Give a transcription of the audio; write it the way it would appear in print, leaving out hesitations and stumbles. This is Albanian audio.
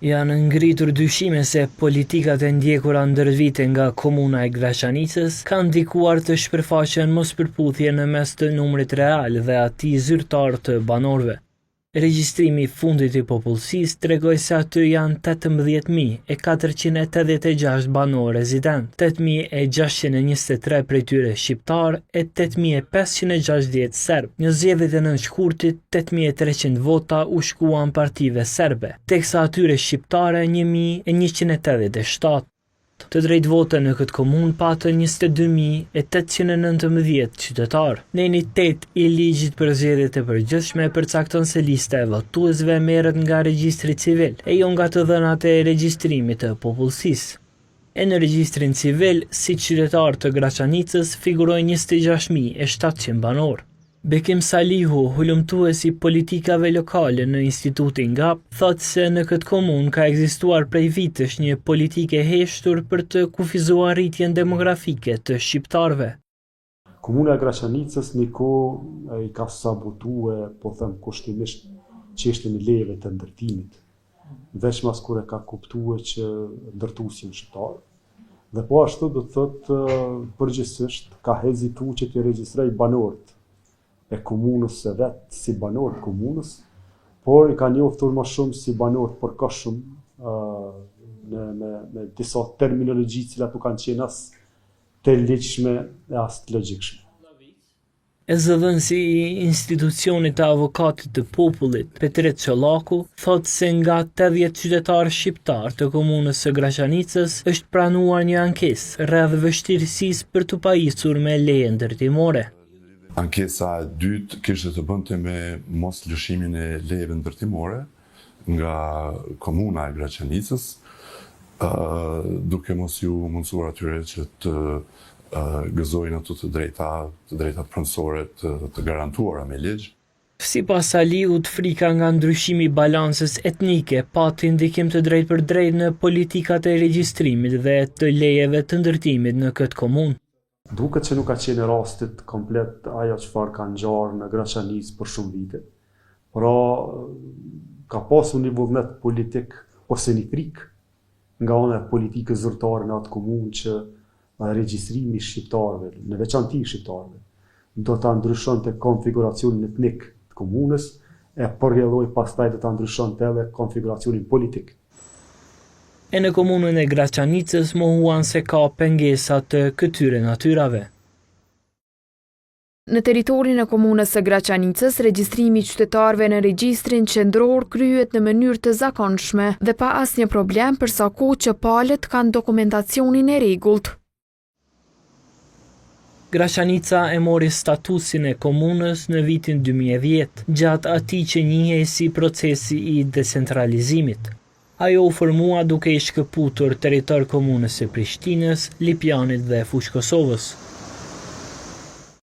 Janë ngritur dyshime se politikat e ndjekura ndër vite nga komuna e Graçanicës kanë ndikuar të shpërfaqen mospërputhje në mes të numrit real dhe atij zyrtar të banorëve. Regjistrimi i fundit i popullsisë tregoi se aty janë 18.486 banorë rezident, 8.623 prej tyre shqiptar e 8.560 serb. Në zgjedhjet e 9 shkurtit, 8.300 vota u shkuan partive serbe, teksa atyre shqiptare 1.187. Të drejtë vote në këtë komunë patën 22.819 qytetarë. Neniteti i ligjit për zgjedhjet e përgjithshme përcakton se lista e votuesve merret nga regjistri civil e jo nga të dhënat e regjistrimit të popullsisë. E në regjistrin civil, si qytetar të Graçanicës figurojnë 26.700 banorë. Bekim Salihu, hulumtuesi politikave lokale në Institutin GAP, thotë se në këtë komunë ka ekzistuar prej vitesh një politikë e heshtur për të kufizuar rritjen demografike të shqiptarëve. Komuna e Graçanicës një kohë i ka sabotuar, po them kushtimisht, çështjen e lejeve të ndërtimit, veç mas kur e ka kuptuar që ndërtuesin shqiptar. Dhe po ashtu do të thotë përgjithsisht ka hezituar që të regjistrojë banorët e komunës së vetë si banorë të komunës, por i ka njoftur më shumë si banorë përkohshëm me disa terminologji cilat nuk kanë qenë as të lehtëshme e as të logjikshme. Zëdhënësi i institucionit të avokatit të popullit, Petret Çollaku, thotë se nga 80 qytetarë shqiptar të komunës së Graçanicës është pranuar një ankesë rreth vështirësisë për të pajisur me leje ndërtimore. Ankesa e dytë kishte të bënte me mos lëshimin e lejeve ndërtimore nga komuna e Graçanicës, duke mos ju mundësuar atyre që të gëzojnë ato të drejtat pronësore të garantuara me ligj. Sipas Salihut, frika nga ndryshimi i balancës etnike pati ndikim të drejtë për drejtë në politikat e regjistrimit dhe të lejeve të ndërtimit në këtë komunë. Duket që nuk ka qenë rastit komplet ajo çfarë ka ngjarë në Graçanicë për shumë vite. Pra ka pasur një vullnet politik ose një frikë nga ana e politikës zyrtare në atë komunë që regjistrimi i shqiptarëve, në veçanti shqiptarëve, do ta ndryshonte konfiguracionin etnik të komunës e përrjedhoi pastaj do ta ndryshonte edhe konfiguracionin politik. E në komunën e Graçanicës mohuan se ka pengesa të këtyre natyrave. Në territorin e komunës së Graçanicës, regjistrimi i qytetarëve në regjistrin qendror kryhet në mënyrë të zakonshme dhe pa asnjë problem për sa kohë që palët kanë dokumentacionin e rregullt. Graçanica e mori statusin e komunës në vitin 2010, gjatë atij që njihej si procesi i decentralizimit. Ajo u formua duke i shkëputur territor komunës së Prishtinës, Lipjanit dhe Fushë Kosovës.